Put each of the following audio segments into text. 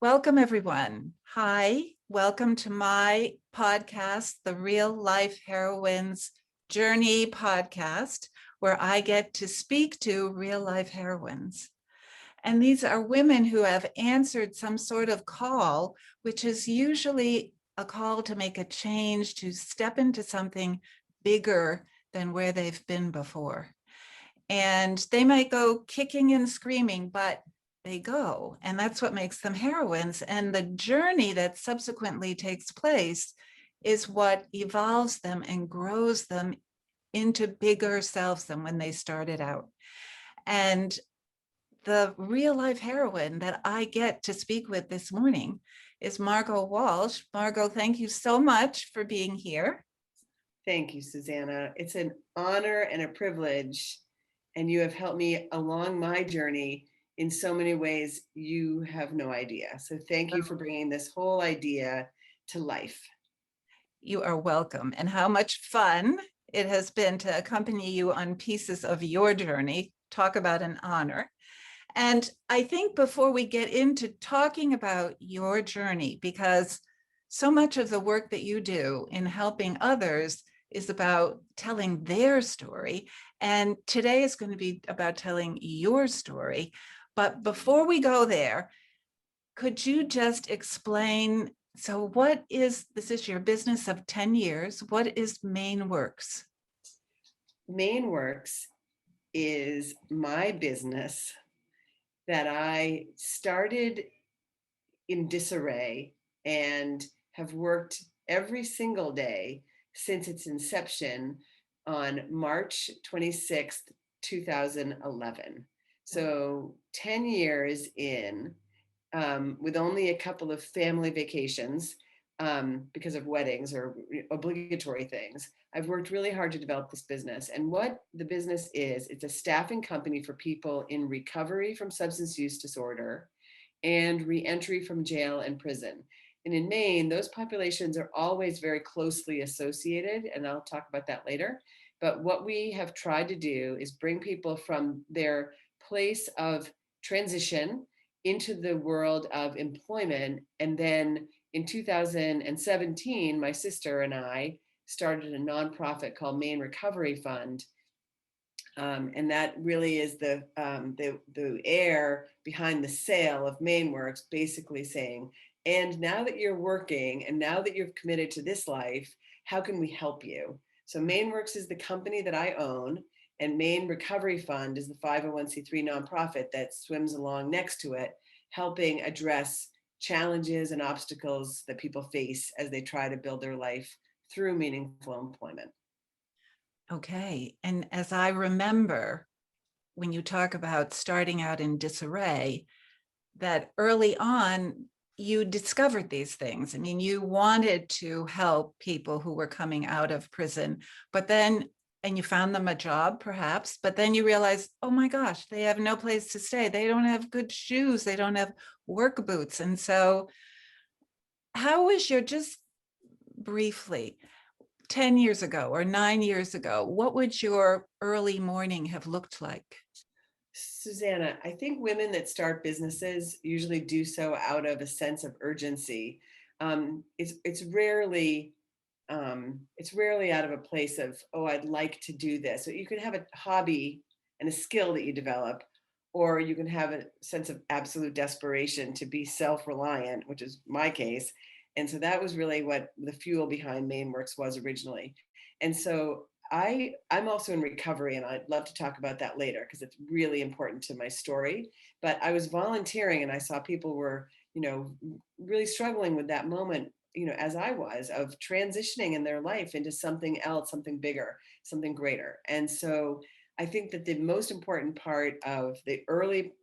Welcome, everyone. Hi, welcome to my podcast, the Real Life Heroines Journey podcast, where I get to speak to real life heroines. And these are women who have answered some sort of call, which is usually a call to make a change, to step into something bigger than where they've been before. And they might go kicking and screaming, but they go, and that's what makes them heroines. And the journey that subsequently takes place is what evolves them and grows them into bigger selves than when they started out. And the real life heroine that I get to speak with this morning is Margo Walsh. Margo, thank you so much for being here. Thank you, Susanna. It's an honor and a privilege, and you have helped me along my journey in so many ways you have no idea. So thank you for bringing this whole idea to life. You are welcome. And how much fun it has been to accompany you on pieces of your journey. Talk about an honor. And I think before we get into talking about your journey, because so much of the work that you do in helping others is about telling their story. And today is going to be about telling your story. But before we go there, could you just explain, so what is, this is your business of 10 years, what is Maine Works? Maine Works is my business that I started in disarray and have worked every single day since its inception on March 26th, 2011. So 10 years in, with only a couple of family vacations because of weddings or obligatory things. I've worked really hard to develop this business. And what the business is, it's a staffing company for people in recovery from substance use disorder and reentry from jail and prison. And in Maine, those populations are always very closely associated, and I'll talk about that later. But what we have tried to do is bring people from their place of transition into the world of employment. And then in 2017, my sister and I started a nonprofit called Maine Recovery Fund. And that really is the air behind the sale of Maine Works, basically saying, and now that you're working and now that you've committed to this life, how can we help you? So Maine Works is the company that I own, and Maine Recovery Fund is the 501c3 nonprofit that swims along next to it, helping address challenges and obstacles that people face as they try to build their life through meaningful employment. Okay. And as I remember, when you talk about starting out in disarray, that early on, you discovered these things. I mean, you wanted to help people who were coming out of prison, but then, and you found them a job perhaps, but then you realized, oh my gosh, they have no place to stay. They don't have good shoes. They don't have work boots. And so how was your, just briefly, 10 years ago or 9 years ago, what would your early morning have looked like? Susanna, I think women that start businesses usually do so out of a sense of urgency. It's rarely out of a place of, oh, I'd like to do this. So you can have a hobby and a skill that you develop, or you can have a sense of absolute desperation to be self-reliant, which is my case. And so that was really what the fuel behind Maine Works was originally. And so I'm also in recovery, and I'd love to talk about that later because it's really important to my story. But I was volunteering, and I saw people were, really struggling with that moment, as I was, of transitioning in their life into something else, something bigger, something greater. And so I think that the most important part of the early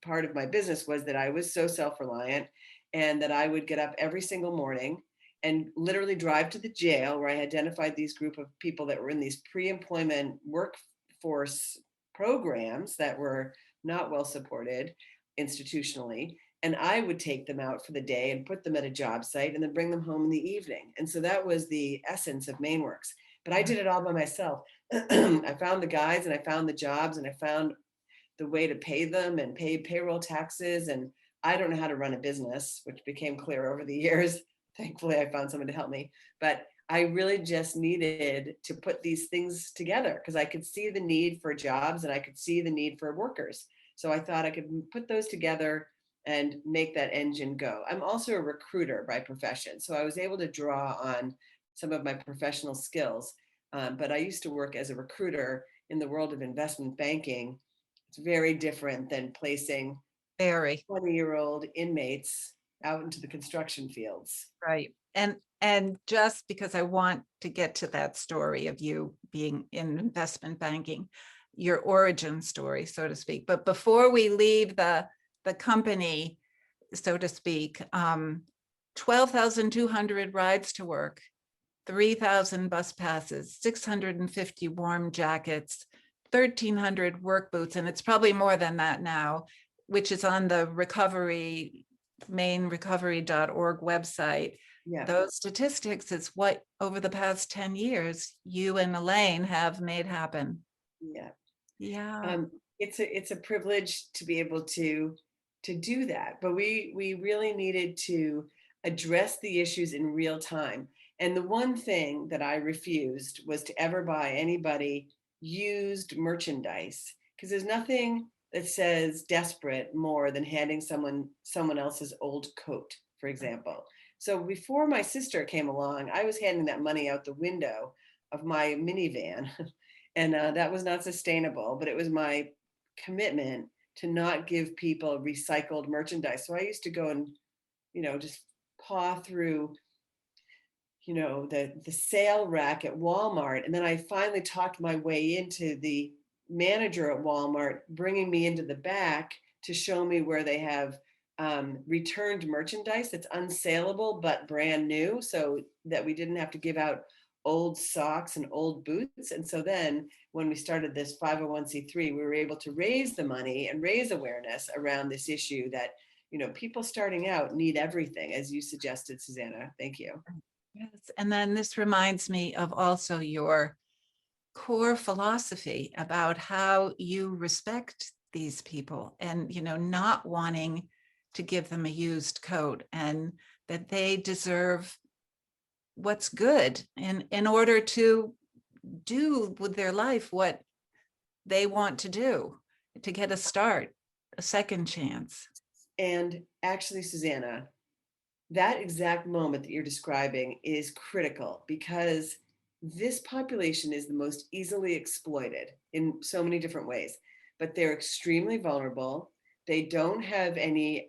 part of my business was that I was so self-reliant, and that I would get up every single morning and literally drive to the jail where I identified these group of people that were in these pre-employment workforce programs that were not well supported institutionally. And I would take them out for the day and put them at a job site and then bring them home in the evening. And so that was the essence of Maine Works. But I did it all by myself. I found the guys, and I found the jobs, and I found the way to pay them and pay payroll taxes, and I don't know how to run a business, which became clear over the years. Thankfully, I found someone to help me. But I really just needed to put these things together because I could see the need for jobs and I could see the need for workers. So I thought I could put those together and make that engine go. I'm also a recruiter by profession. So I was able to draw on some of my professional skills. But I used to work as a recruiter in the world of investment banking. It's very different than placing Very. 20-year-old inmates out into the construction fields. Right. And just because I want to get to that story of you being in investment banking, your origin story, so to speak. But before we leave the company, so to speak, 12,200 rides to work, 3,000 bus passes, 650 warm jackets, 1,300 work boots, and it's probably more than that now, which is on the mainrecovery.org website. Yeah. Those statistics is what over the past 10 years you and Elaine have made happen. Yeah. Yeah. It's a privilege to be able to do that, but we really needed to address the issues in real time. And the one thing that I refused was to ever buy anybody used merchandise, because there's nothing that says desperate more than handing someone else's old coat, for example. So before my sister came along, I was handing that money out the window of my minivan. And that was not sustainable, but it was my commitment to not give people recycled merchandise. So I used to go and, just paw through, the sale rack at Walmart. And then I finally talked my way into the manager at Walmart, bringing me into the back to show me where they have returned merchandise that's unsaleable, but brand new, so that we didn't have to give out old socks and old boots. And so then when we started this 501c3, we were able to raise the money and raise awareness around this issue that, people starting out need everything, as you suggested, Susanna. Thank you. Yes. And then this reminds me of also your core philosophy about how you respect these people and, not wanting to give them a used coat and that they deserve what's good in order to do with their life what they want to do, to get a start, a second chance. And actually, Susanna, that exact moment that you're describing is critical because this population is the most easily exploited in so many different ways, but they're extremely vulnerable. They don't have any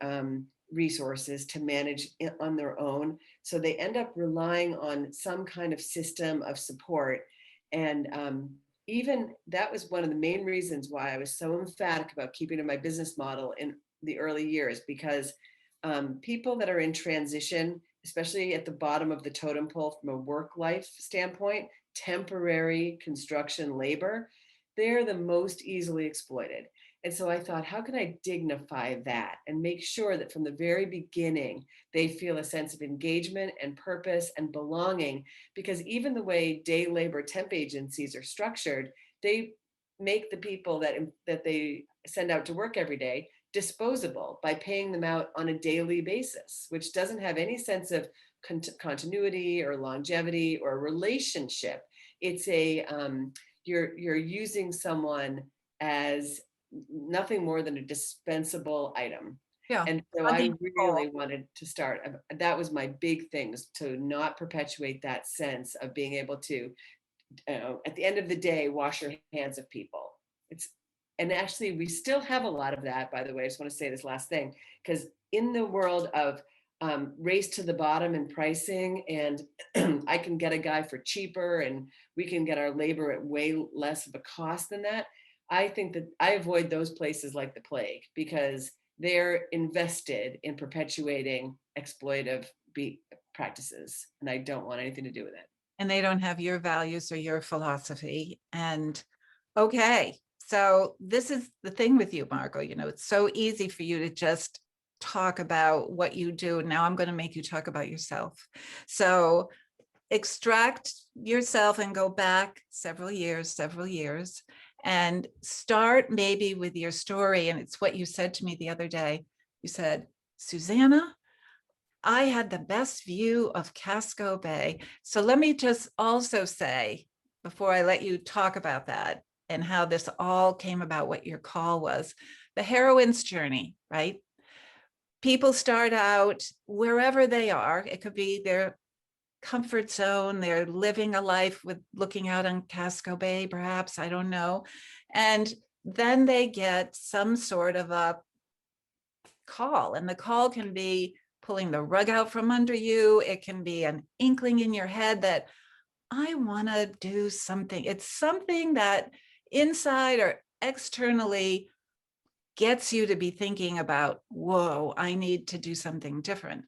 resources to manage on their own. So they end up relying on some kind of system of support. And even that was one of the main reasons why I was so emphatic about keeping to my business model in the early years, because people that are in transition, especially at the bottom of the totem pole from a work life standpoint, temporary construction labor, they're the most easily exploited. And so I thought, how can I dignify that and make sure that from the very beginning, they feel a sense of engagement and purpose and belonging? Because even the way day labor temp agencies are structured, they make the people that they send out to work every day disposable by paying them out on a daily basis, which doesn't have any sense of continuity or longevity or relationship. It's you're using someone as nothing more than a dispensable item. Yeah. And so I really wanted to start. That was my big thing, was to not perpetuate that sense of being able to, at the end of the day, wash your hands of people. And actually, we still have a lot of that, by the way. I just want to say this last thing, because in the world of race to the bottom in pricing, and I can get a guy for cheaper and we can get our labor at way less of a cost than that. I think that I avoid those places like the plague because they're invested in perpetuating exploitive practices, and I don't want anything to do with it. And they don't have your values or your philosophy. And okay, so this is the thing with you, Margo, it's so easy for you to just talk about what you do. Now I'm going to make you talk about yourself. So extract yourself and go back several years, and start maybe with your story. And it's what you said to me the other day. You said, Susanna, I had the best view of Casco Bay. So let me just also say, before I let you talk about that and how this all came about, what your call was, the heroine's journey, right? People start out wherever they are. It could be their comfort zone. They're living a life with looking out on Casco Bay, perhaps, I don't know. And then they get some sort of a call, and the call can be pulling the rug out from under you. It can be an inkling in your head that I want to do something. It's something that inside or externally gets you to be thinking about, whoa, I need to do something different.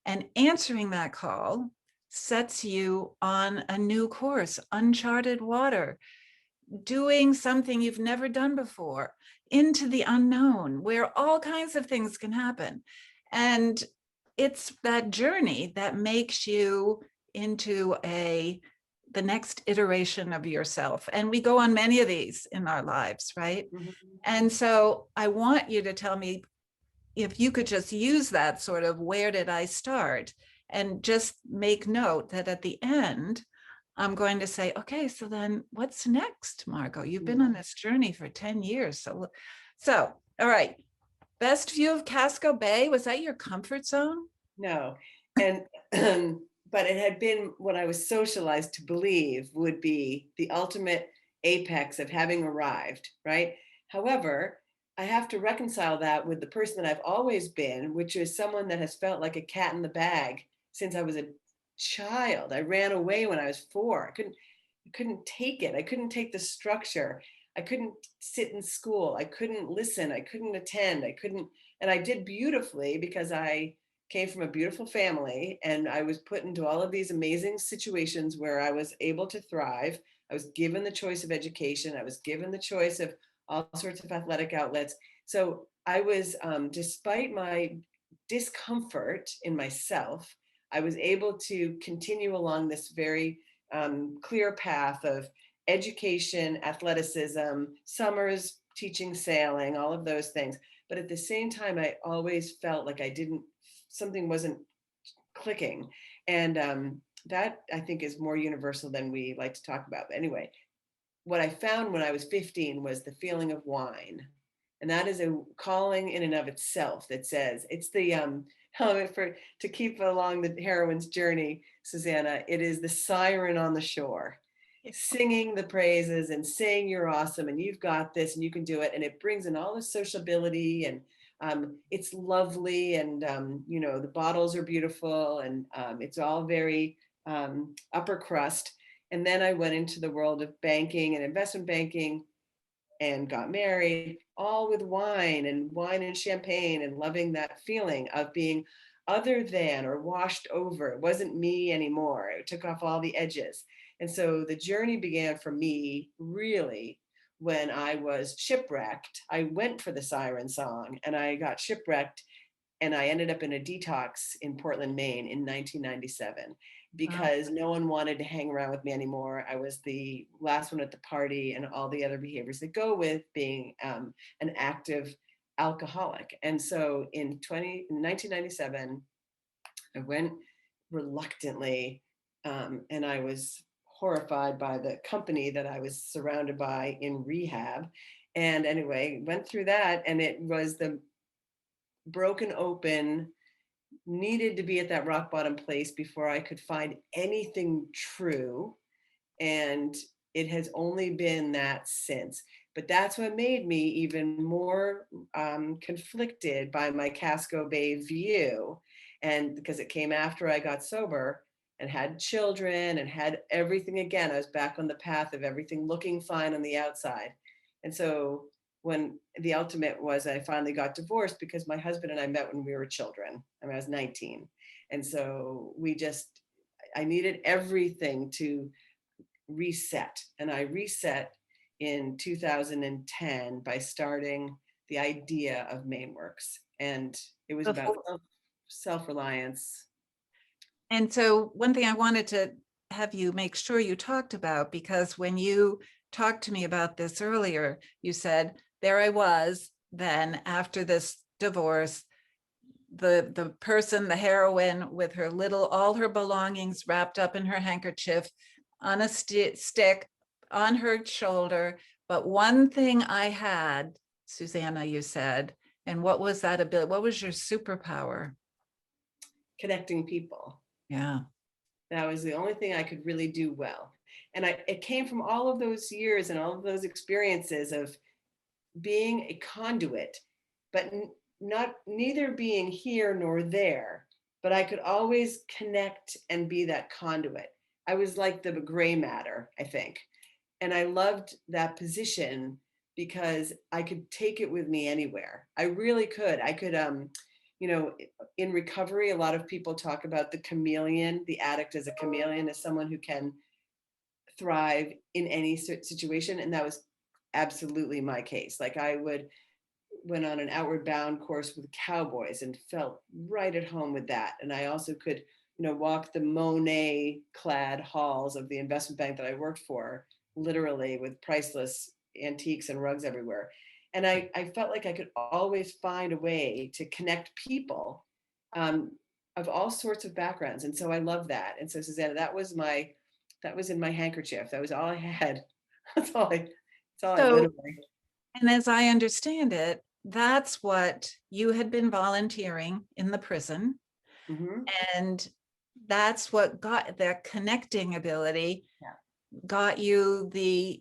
And answering that call sets you on a new course, uncharted water, doing something you've never done before, into the unknown, where all kinds of things can happen. And it's that journey that makes you into the next iteration of yourself. And we go on many of these in our lives, right? Mhm. And so I want you to tell me, if you could just use that sort of, where did I start? And just make note that at the end, I'm going to say, okay, so then what's next, Margo? You've been on this journey for 10 years. So, all right. Best view of Casco Bay. Was that your comfort zone? No. And but it had been what I was socialized to believe would be the ultimate apex of having arrived, right? However, I have to reconcile that with the person that I've always been, which is someone that has felt like a cat in the bag since I was a child. I ran away when I was 4. I couldn't take it. I couldn't take the structure. I couldn't sit in school. I couldn't listen. I couldn't attend. I couldn't, and I did beautifully because I came from a beautiful family and I was put into all of these amazing situations where I was able to thrive. I was given the choice of education. I was given the choice of all sorts of athletic outlets. So I was, despite my discomfort in myself, I was able to continue along this very clear path of education, athleticism, summers teaching sailing, all of those things. But at the same time, I always felt like something wasn't clicking. And that I think is more universal than we like to talk about. But anyway, what I found when I was 15 was the feeling of wine. And that is a calling in and of itself that says it's the for to keep along the heroine's journey, Susanna, it is the siren on the shore, singing the praises and saying you're awesome and you've got this and you can do it. And it brings in all the sociability and it's lovely and the bottles are beautiful and it's all very upper crust. And then I went into the world of banking and investment banking and got married, all with wine and champagne and loving that feeling of being other than or washed over. It wasn't me anymore. It took off all the edges. And so the journey began for me really when I was shipwrecked. I went for the siren song and I got shipwrecked and I ended up in a detox in Portland, Maine in 1997 Wow. because no one wanted to hang around with me anymore. I was the last one at the party and all the other behaviors that go with being an active alcoholic. And so in 1997, I went reluctantly and I was horrified by the company that I was surrounded by in rehab. And anyway, went through that and it was the broken open, needed to be at that rock bottom place before I could find anything true. And it has only been that since. But that's what made me even more conflicted by my Casco Bay view. And because it came after I got sober and had children and had everything again, I was back on the path of everything looking fine on the outside. And so when the ultimate was I finally got divorced because my husband and I met when we were children. I mean, I was 19. And so I needed everything to reset. And I reset in 2010 by starting the idea of MainWorks. And it was about Before, self-reliance. and so one thing I wanted to have you make sure you talked about, because when you talked to me about this earlier, you said, there I was then after this divorce, the person, the heroine, with her all her belongings wrapped up in her handkerchief on a stick on her shoulder. But one thing I had, Susanna, you said, and what was that ability? What was your superpower? Connecting people. Yeah. That was the only thing I could really do well. And it came from all of those years and all of those experiences of being a conduit, but not neither being here nor there, but I could always connect and be that conduit. I was like the gray matter, I think. And I loved that position because I could take it with me anywhere. I really could. I could, you know, in recovery, a lot of people talk about the chameleon, the addict as a chameleon, as someone who can thrive in any situation. And that was absolutely my case. Like went on an outward bound course with cowboys and felt right at home with that. And I also could, walk the Monet clad halls of the investment bank that I worked for, literally with priceless antiques and rugs everywhere. And I felt like I could always find a way to connect people of all sorts of backgrounds. And so I love that. And so Susanna, that was in my handkerchief. That was all I had. That's all I So, literally. and as I understand it, that's what you had been volunteering in the prison. Mm-hmm. And that's what got that connecting ability, Yeah. got you the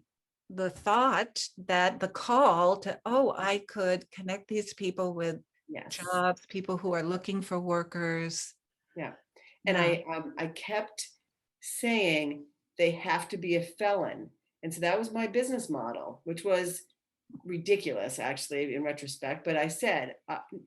thought, that the call to, oh, I could connect these people with Yes. jobs, people who are looking for workers. Yeah. And Yeah. I kept saying they have to be a felon. And so that was my business model, which was ridiculous, actually, in retrospect. But I said,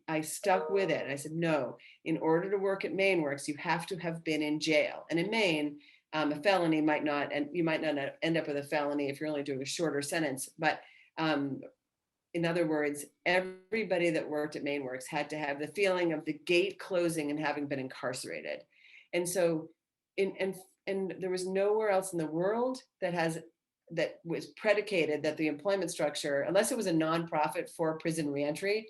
I stuck with it. I said, no, in order to work at Maine Works, you have to have been in jail. And in Maine, a felony might not, and you might not end up with a felony if you're only doing a shorter sentence. But in other words, everybody that worked at Maine Works had to have the feeling of the gate closing and having been incarcerated. And so, and there was nowhere else in the world that was predicated that the employment structure, unless it was a nonprofit for prison reentry,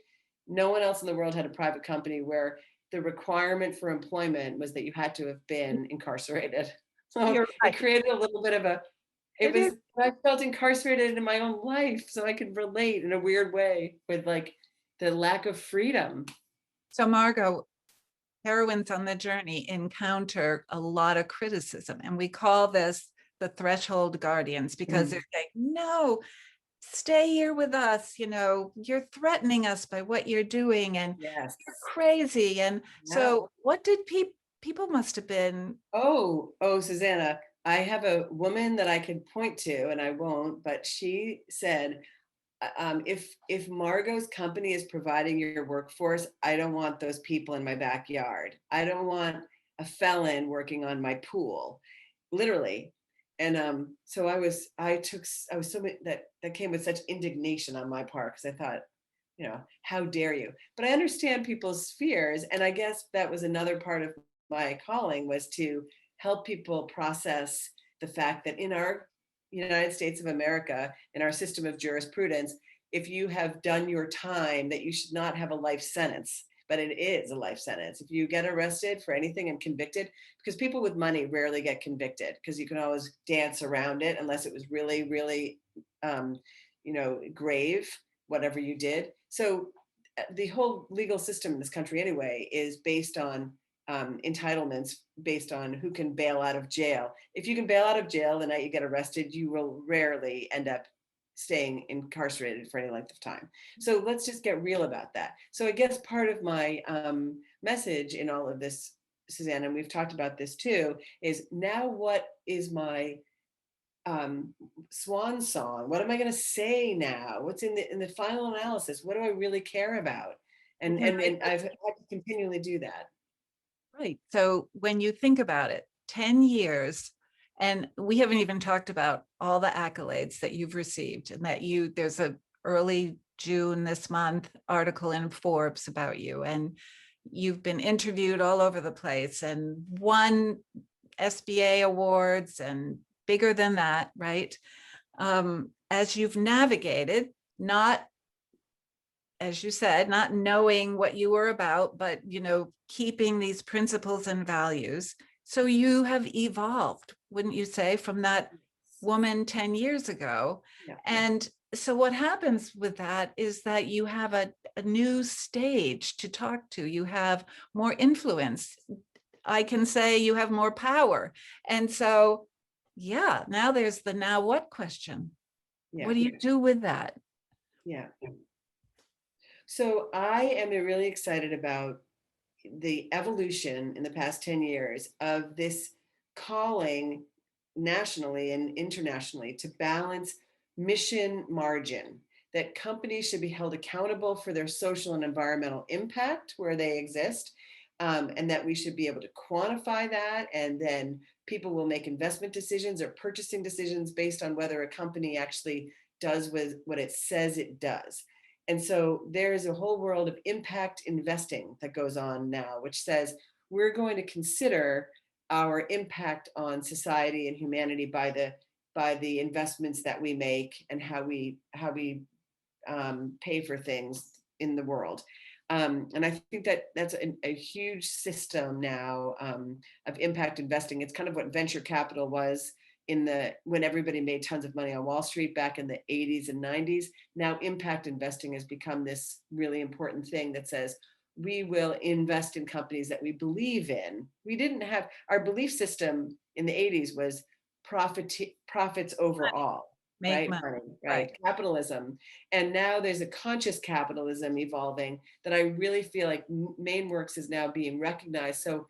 no one else in the world had a private company where the requirement for employment was that you had to have been incarcerated. So You're right. it created a little bit of I felt incarcerated in my own life, so I could relate in a weird way with like the lack of freedom. So Margo, heroines on the journey encounter a lot of criticism, and we call this the threshold guardians, because they're like, no, stay here with us, you're threatening us by what you're doing, and Yes. you're crazy. And Yeah. so what did people must have been? Oh, Susanna, I have a woman that I could point to, and I won't, but she said, if Margo's company is providing your workforce, I don't want those people in my backyard. I don't want a felon working on my pool, literally. And so I was so that came with such indignation on my part, because I thought, how dare you? But I understand people's fears, and I guess that was another part of my calling, was to help people process the fact that in our United States of America, in our system of jurisprudence, if you have done your time, that you should not have a life sentence, but it is a life sentence. If you get arrested for anything and convicted, because people with money rarely get convicted, because you can always dance around it unless it was really, really, grave, whatever you did. So the whole legal system in this country anyway is based on entitlements, based on who can bail out of jail. If you can bail out of jail the night you get arrested, you will rarely end up staying incarcerated for any length of time. So let's just get real about that. So I guess part of my message in all of this, Susanna, and we've talked about this too, is now what is my swan song? What am I going to say now? What's in the final analysis? What do I really care about? And I've had to continually do that. Right. So when you think about it, 10 years, and we haven't even talked about all the accolades that you've received, and that there's a early June this month article in Forbes about you, and you've been interviewed all over the place and won SBA awards and bigger than that, right? As you've navigated, not as you said, not knowing what you were about, but, keeping these principles and values. So you have evolved, wouldn't you say, from that woman 10 years ago? Yeah. And so what happens with that is that you have a new stage to talk to. You have more influence. I can say you have more power. And so, yeah, now there's the now what question. Yeah. What do you do with that? Yeah. So I am really excited about the evolution in the past 10 years of this calling nationally and internationally to balance mission margin, that companies should be held accountable for their social and environmental impact where they exist, and that we should be able to quantify that, and then people will make investment decisions or purchasing decisions based on whether a company actually does with what it says it does. And so there is a whole world of impact investing that goes on now, which says we're going to consider our impact on society and humanity by the investments that we make and how we pay for things in the world. And I think that that's a huge system now of impact investing. It's kind of what venture capital was when everybody made tons of money on Wall Street back in the 80s and 90s. Now impact investing has become this really important thing that says we will invest in companies that we believe in. We didn't have, our belief system in the 80s was profits overall. Make Right? money. Money, right? Right. Capitalism. And now there's a conscious capitalism evolving that I really feel like Maine Works is now being recognized. So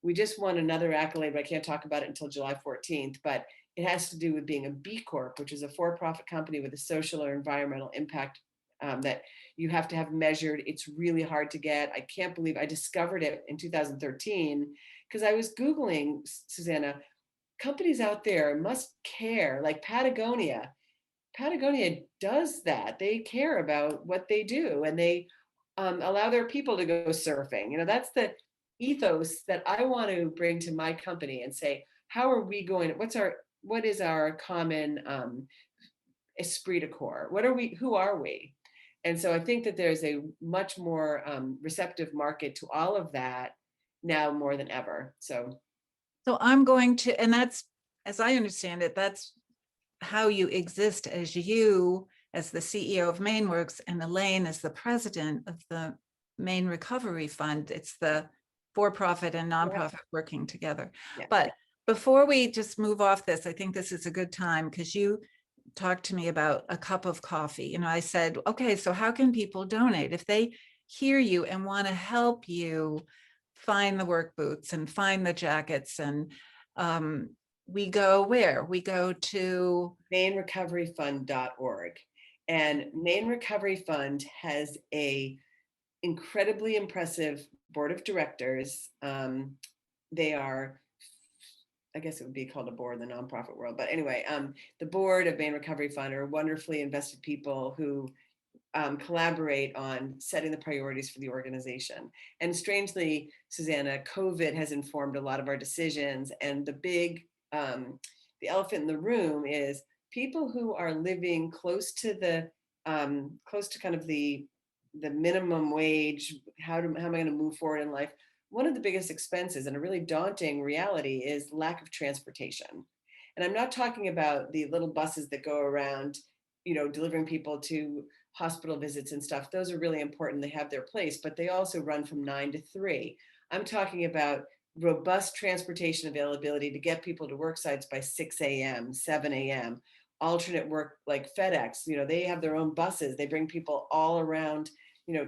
we just won another accolade, but I can't talk about it until July 14th, but it has to do with being a B Corp, which is a for-profit company with a social or environmental impact that you have to have measured. It's really hard to get. I can't believe I discovered it in 2013 because I was Googling, Susanna, companies out there must care, like Patagonia does that. They care about what they do, and they allow their people to go surfing. That's the ethos that I want to bring to my company and say, how are we going, what is our common esprit de corps? Who are we? And so I think that there's a much more receptive market to all of that now more than ever. So I'm going to, and that's, as I understand it, that's how you exist as you, as the CEO of Maine Works, and Elaine as the president of the Maine Recovery Fund. It's the for-profit and nonprofit working together. Yeah. But before we just move off this, I think this is a good time because you talked to me about a cup of coffee. I said, okay, so how can people donate? If they hear you and want to help you find the work boots and find the jackets, and we go where? We go to MaineRecoveryFund.org. And Maine Recovery Fund has a incredibly impressive board of directors. They are, I guess it would be called a board in the nonprofit world, but anyway, the board of Maine Recovery Fund are wonderfully invested people who collaborate on setting the priorities for the organization. And strangely, Susanna, COVID has informed a lot of our decisions. And the elephant in the room is people who are living close to kind of the minimum wage. How am I going to move forward in life? One of the biggest expenses and a really daunting reality is lack of transportation. And I'm not talking about the little buses that go around, delivering people to hospital visits and stuff. Those are really important. They have their place, but they also run from 9 to 3. I'm talking about robust transportation availability to get people to work sites by 6 a.m., 7 a.m., alternate work like FedEx. They have their own buses. They bring people all around,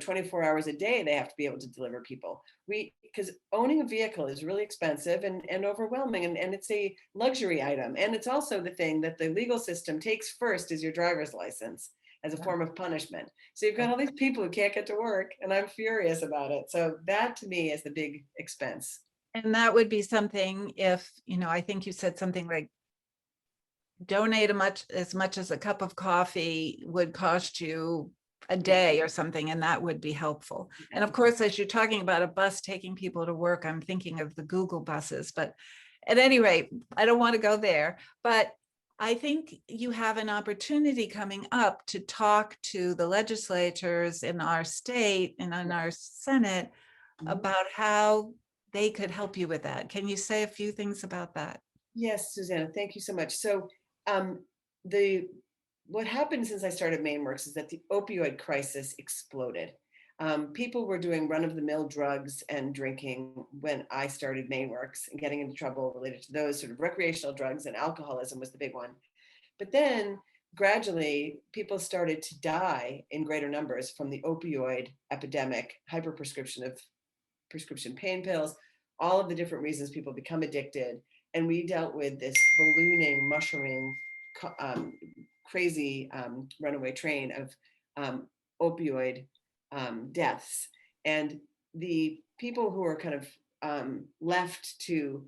24 hours a day. They have to be able to deliver people. Because owning a vehicle is really expensive and overwhelming, and it's a luxury item. And it's also the thing that the legal system takes first is your driver's license as a form of punishment. So you've got all these people who can't get to work, and I'm furious about it. So that to me is the big expense. And that would be something if, I think you said something like donate as much as a cup of coffee would cost you a day or something, and that would be helpful. And of course, as you're talking about a bus taking people to work, I'm thinking of the Google buses. But at any rate, I don't want to go there. But I think you have an opportunity coming up to talk to the legislators in our state and in our Senate Mhm. about how they could help you with that. Can you say a few things about that? Yes, Susanna, thank you so much. So, um, the what happened since I started MainWorks is that the opioid crisis exploded. People were doing run-of-the-mill drugs and drinking when I started MainWorks and getting into trouble related to those sort of recreational drugs, and alcoholism was the big one. But then gradually, people started to die in greater numbers from the opioid epidemic, hyperprescription of prescription pain pills, all of the different reasons people become addicted. And we dealt with this ballooning, mushrooming, um, crazy runaway train of um, opioid deaths. And the people who are kind of left to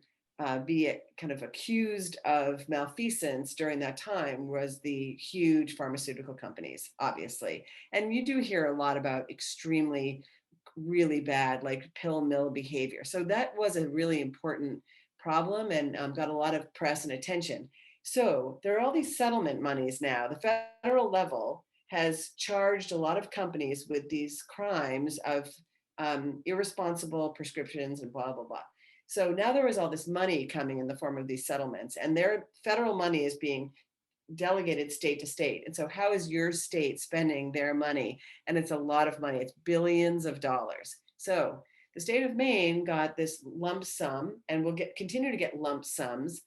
be kind of accused of malfeasance during that time was the huge pharmaceutical companies, obviously. And you do hear a lot about extremely really bad, like pill mill behavior. So that was a really important problem and got a lot of press and attention. So there are all these settlement monies now. The federal level has charged a lot of companies with these crimes of irresponsible prescriptions and blah, blah, blah. So now there is all this money coming in the form of these settlements, and their federal money is being delegated state to state. And so how is your state spending their money? And it's a lot of money. It's billions of dollars. So the state of Maine got this lump sum and will continue to get lump sums.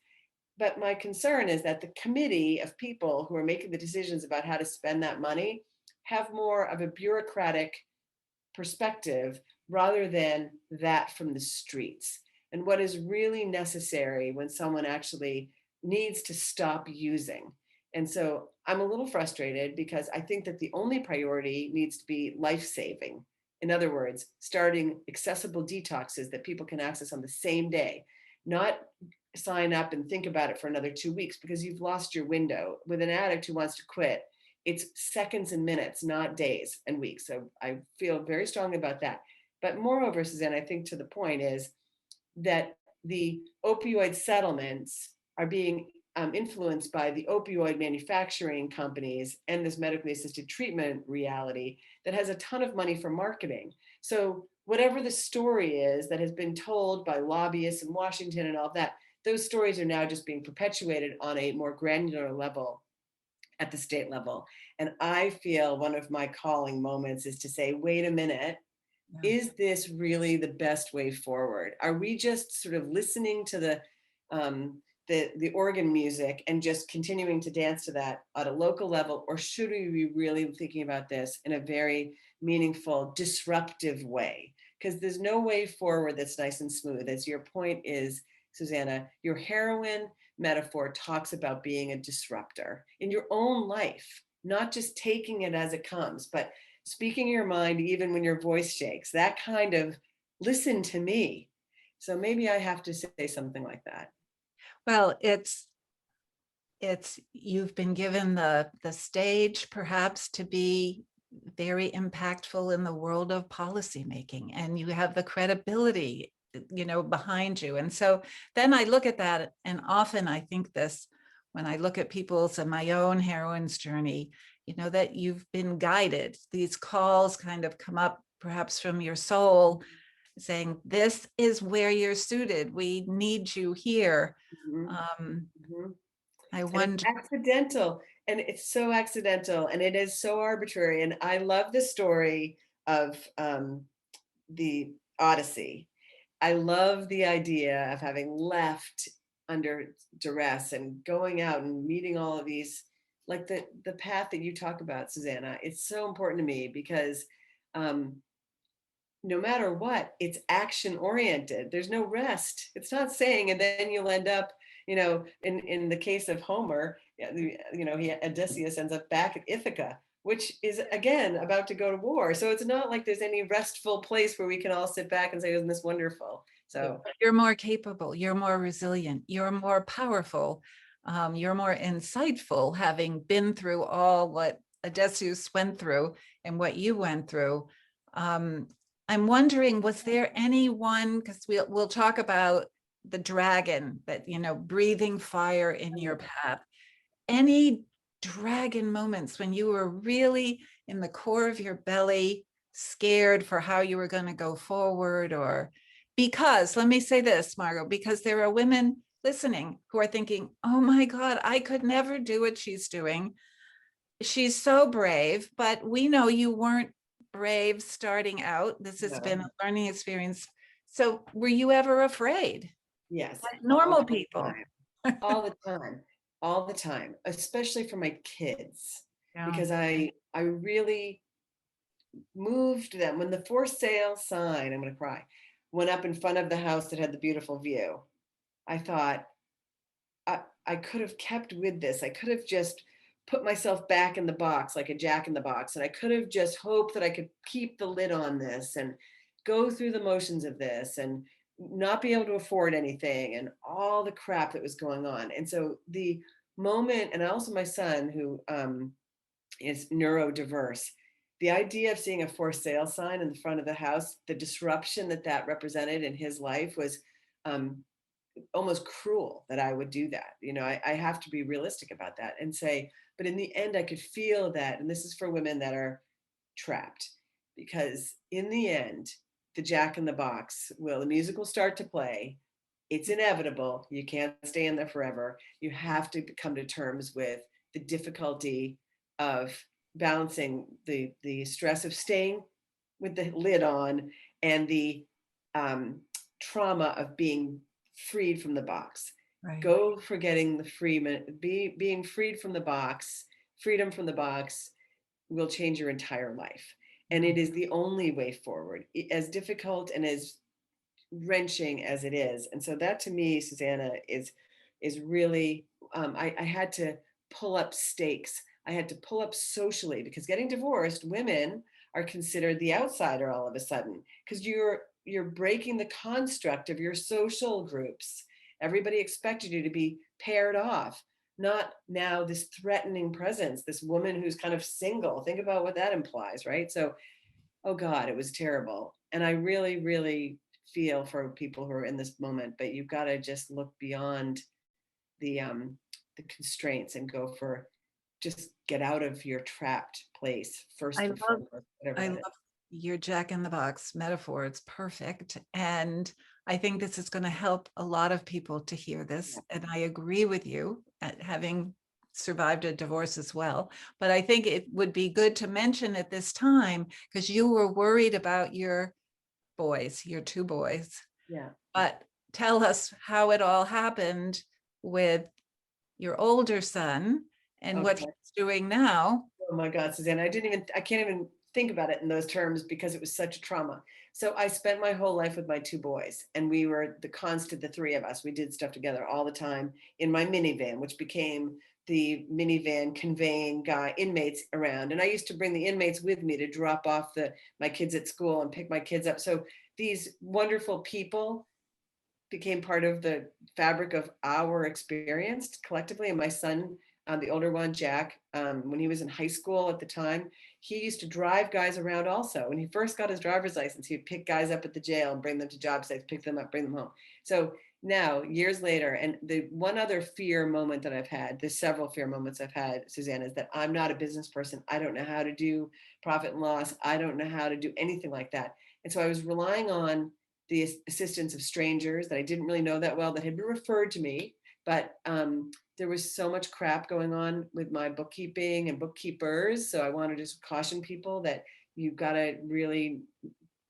But my concern is that the committee of people who are making the decisions about how to spend that money have more of a bureaucratic perspective rather than that from the streets. And what is really necessary when someone actually needs to stop using. And so I'm a little frustrated because I think that the only priority needs to be life saving. In other words, starting accessible detoxes that people can access on the same day, not sign up and think about it for another 2 weeks because you've lost your window. With an addict who wants to quit, it's seconds and minutes, not days and weeks. So I feel very strongly about that. But moreover, Suzanne, I think to the point is that the opioid settlements are being influenced by the opioid manufacturing companies and this medically assisted treatment reality that has a ton of money for marketing. So whatever the story is that has been told by lobbyists in Washington and all that, those stories are now just being perpetuated on a more granular level at the state level. And I feel one of my calling moments is to say, wait a minute, Yeah. is this really the best way forward? Are we just sort of listening to the organ music and just continuing to dance to that at a local level, or should we be really thinking about this in a very meaningful, disruptive way? Because there's no way forward that's nice and smooth. As your point is, Susanna, your heroine metaphor talks about being a disruptor in your own life, not just taking it as it comes, but speaking your mind even when your voice shakes, that kind of listen to me. So maybe I have to say something like that. Well, it's you've been given the stage perhaps to be very impactful in the world of policymaking, and you have the credibility, behind you. And so then I look at that, and often I think this when I look at people's and my own heroine's journey, that you've been guided. These calls kind of come up perhaps from your soul saying, this is where you're suited. We need you here. Mhm, Um, mhm. I And it's wonder. accidental, and it's so accidental, and it is so arbitrary. And I love the story of the Odyssey. I love the idea of having left under duress and going out and meeting all of these, like the path that you talk about, Susanna. It's so important to me because um, no matter what, it's action oriented. There's no rest. It's not saying, and then you'll end up, in the case of Homer, Odysseus ends up back at Ithaca, which is again about to go to war. So it's not like there's any restful place where we can all sit back and say, isn't this wonderful? So You're more capable, you're more resilient, you're more powerful, you're more insightful, having been through all what Odysseus went through and what you went through. Um, I'm wondering, was there anyone, because we'll talk about the dragon that, breathing fire in your path. any dragon moments when you were really in the core of your belly, scared for how you were going to go forward? Or because, let me say this, Margo, because there are women listening who are thinking, oh my God, I could never do what she's doing. She's so brave, but we know you weren't brave starting out. This has been No. a learning experience. So were you ever afraid? Yes, Like all normal the people. time, all the time, all the time, especially for my kids, Yeah. because I really moved them when the for sale sign, I'm gonna cry, went up in front of the house that had the beautiful view. I thought, I could have kept with this. I could have just put myself back in the box like a jack in the box, and I could have just hoped that I could keep the lid on this and go through the motions of this and not be able to afford anything and all the crap that was going on. And so the moment, and also my son, who is neurodiverse, the idea of seeing a for sale sign in the front of the house, the disruption that that represented in his life was um, almost cruel that I would do that. You know, I have to be realistic about that and say, but in the end, I could feel that. And this is for women that are trapped, because in the end, the jack in the box will, the music will start to play. It's inevitable. You can't stay in there forever. You have to come to terms with the difficulty of balancing the stress of staying with the lid on and the um, trauma of being freed from the box. Right. Go for getting the being freed from the box. Freedom from the box will change your entire life. And it is the only way forward, as difficult and as wrenching as it is. And so that to me, Susanna, is really I had to pull up stakes. I had to pull up socially, because getting divorced, women are considered the outsider all of a sudden, because you're breaking the construct of your social groups. Everybody expected you to be paired off, not now this threatening presence, this woman who's kind of single. Think about what that implies, right? So, oh God, it was terrible. And I really, really feel for people who are in this moment, but you've got to just look beyond the constraints and go for, just get out of your trapped place first I and love foremost, whatever I that love is. your jack in the box metaphor. It's perfect. And I think this is going to help a lot of people to hear this. Yeah. And I agree with you, having survived a divorce as well. But I think it would be good to mention at this time, because you were worried about your boys, your two boys. Yeah. But tell us how it all happened with your older son and what Okay. he's doing now. Oh my God, Susanna, I can't even think about it in those terms because it was such a trauma. So I spent my whole life with my two boys, and we were the constant, the three of us. We did stuff together all the time in my minivan, which became the minivan conveying inmates around. And I used to bring the inmates with me to drop off my kids at school and pick my kids up. So these wonderful people became part of the fabric of our experience collectively. And my son, the older one, Jack, when he was in high school at the time, he used to drive guys around also. When he first got his driver's license, he'd pick guys up at the jail and bring them to job sites, pick them up, bring them home. So now, years later, and the one other fear moment that I've had, there's several fear moments I've had, Suzanne, is that I'm not a business person. I don't know how to do profit and loss. I don't know how to do anything like that. And so I was relying on the assistance of strangers that I didn't really know that well, that had been referred to me. But there was so much crap going on with my bookkeeping and bookkeepers. So I want to just caution people that you've got to really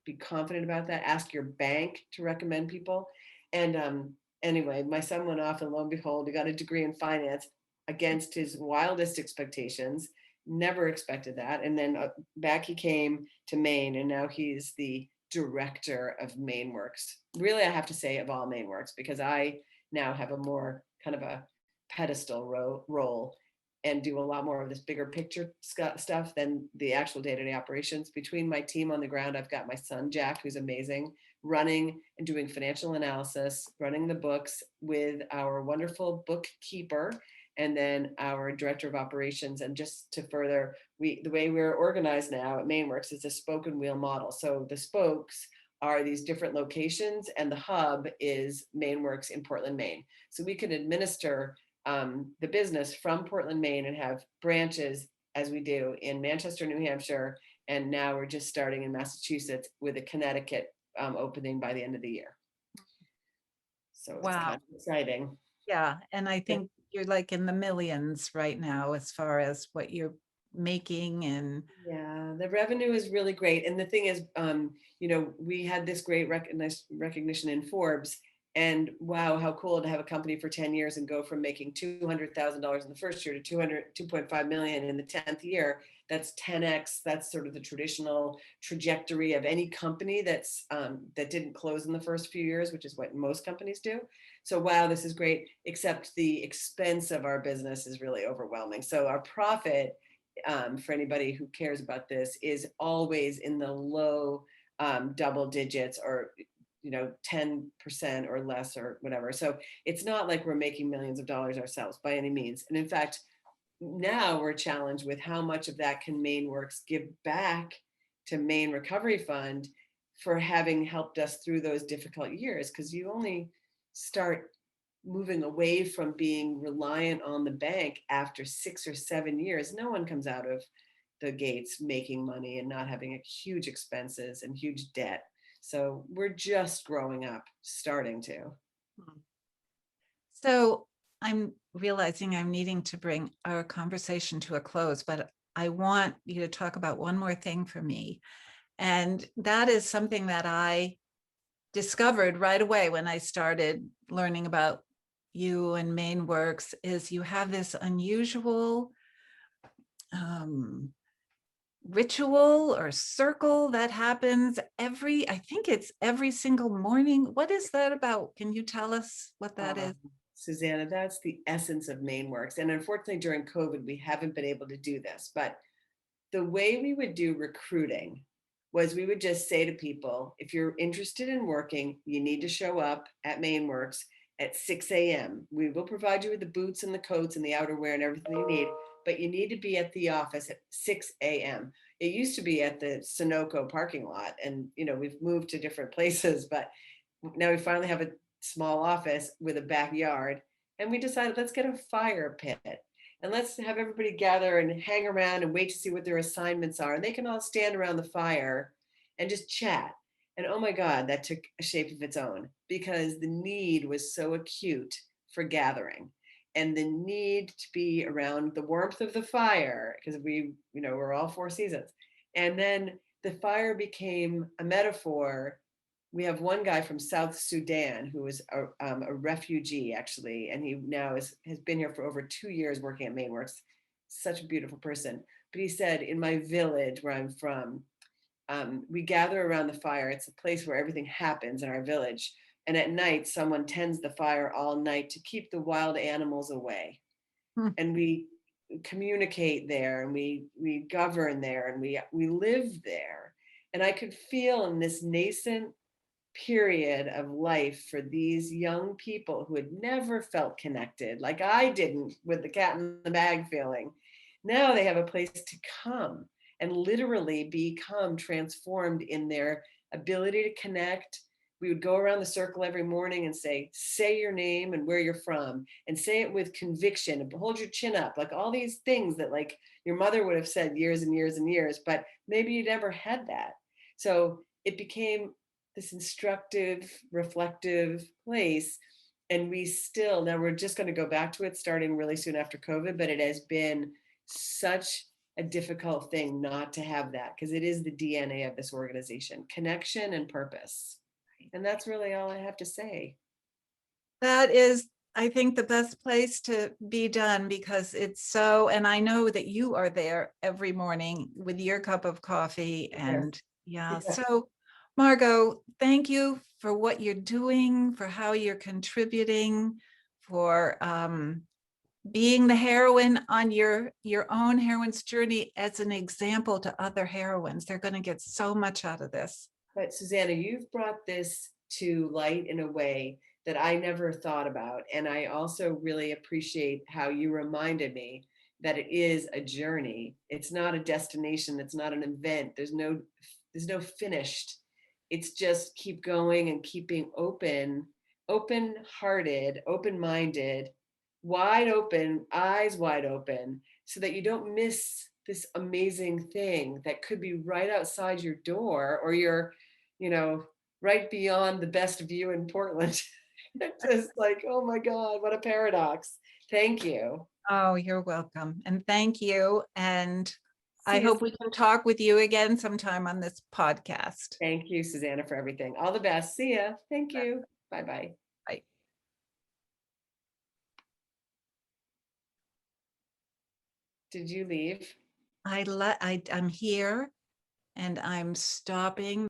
be confident about that. Ask your bank to recommend people. And anyway, my son went off, and lo and behold, he got a degree in finance against his wildest expectations. Never expected that. And then back he came to Maine, and now he's the director of Maine Works. Really, I have to say, of all Maine Works, because I now have a more kind of a pedestal role and do a lot more of this bigger picture stuff than the actual day-to-day operations. Between my team on the ground, I've got my son, Jack, who's amazing, running and doing financial analysis, running the books with our wonderful bookkeeper, and then our director of operations. And just to further, the way we're organized now at MainWorks is a spoke and wheel model. So the spokes are these different locations, and the hub is MainWorks in Portland, Maine. So we can administer the business from Portland, Maine, and have branches as we do in Manchester, New Hampshire, and now we're just starting in Massachusetts with a Connecticut opening by the end of the year. So it's kind Wow. of exciting. Yeah. And I think you're like in the millions right now as far as what you're making. And Yeah, the revenue is really great. And the thing is, we had this great recognition in Forbes. And wow, how cool to have a company for 10 years and go from making $200,000 in the first year to 2.5 million in the 10th year. That's 10x. That's sort of the traditional trajectory of any company that didn't close in the first few years, which is what most companies do. So wow, this is great, except the expense of our business is really overwhelming. So our profit, for anybody who cares about this, is always in the low double digits, or 10% or less or whatever. So it's not like we're making millions of dollars ourselves by any means. And in fact, now we're challenged with how much of that can MaineWorks give back to Maine Recovery Fund for having helped us through those difficult years, because you only start moving away from being reliant on the bank after 6 or 7 years. No one comes out of the gates making money and not having huge expenses and huge debt. So we're just growing up, starting to. so I'm realizing I'm needing to bring our conversation to a close, but I want you to talk about one more thing for me. And that is something that I discovered right away when I started learning about you and MaineWorks, is you have this unusual ritual or circle that happens I think it's every single morning. What is that about? Can you tell us what that is? Susanna, that's the essence of MaineWorks. And unfortunately, during COVID, we haven't been able to do this. But the way we would do recruiting was we would just say to people, if you're interested in working, you need to show up at MaineWorks at 6 a.m. We will provide you with the boots and the coats and the outerwear and everything you need, but you need to be at the office at 6 a.m. It used to be at the Sunoco parking lot, and we've moved to different places, but now we finally have a small office with a backyard, and we decided, let's get a fire pit and let's have everybody gather and hang around and wait to see what their assignments are. And they can all stand around the fire and just chat. And oh my God, that took a shape of its own, because the need was so acute for gathering, and the need to be around the warmth of the fire, because we're all four seasons. And then the fire became a metaphor. We have one guy from South Sudan who is a refugee, actually, and he now has been here for over 2 years working at MaineWorks. Such a beautiful person. But he said, in my village where I'm from, we gather around the fire. It's a place where everything happens in our village. And at night, someone tends the fire all night to keep the wild animals away. Hmm. And we communicate there, and we govern there, and we live there. And I could feel in this nascent period of life for these young people who had never felt connected, like I didn't with the cat in the bag feeling. Now they have a place to come and literally become transformed in their ability to connect. We would go around the circle every morning and say your name and where you're from, and say it with conviction, and hold your chin up, like all these things that like your mother would have said years and years and years, but maybe you never had that. So it became this instructive, reflective place. And now we're just going to go back to it starting really soon after COVID, but it has been such a difficult thing not to have that, because it is the DNA of this organization: connection and purpose. And that's really all I have to say. That is, I think, the best place to be done, because it's so, and I know that you are there every morning with your cup of coffee. And yeah, Yes. so Margo, thank you for what you're doing, for how you're contributing, for being the heroine on your own heroine's journey as an example to other heroines. They're going to get so much out of this. But Susanna, you've brought this to light in a way that I never thought about. And I also really appreciate how you reminded me that it is a journey. It's not a destination. It's not an event. There's no finished. It's just keep going and keeping open-hearted, open-minded, wide open, eyes wide open, so that you don't miss this amazing thing that could be right outside your door, or you're, you know, right beyond the best view in Portland. It's just like, oh my God, what a paradox. Thank you. Oh, you're welcome. And thank you. And I See you. hope we can talk with you again sometime on this podcast. Thank you, Susanna, for everything. All the best. See ya. Thank you. Bye-bye. Bye. Did you leave? I'm here and I'm stopping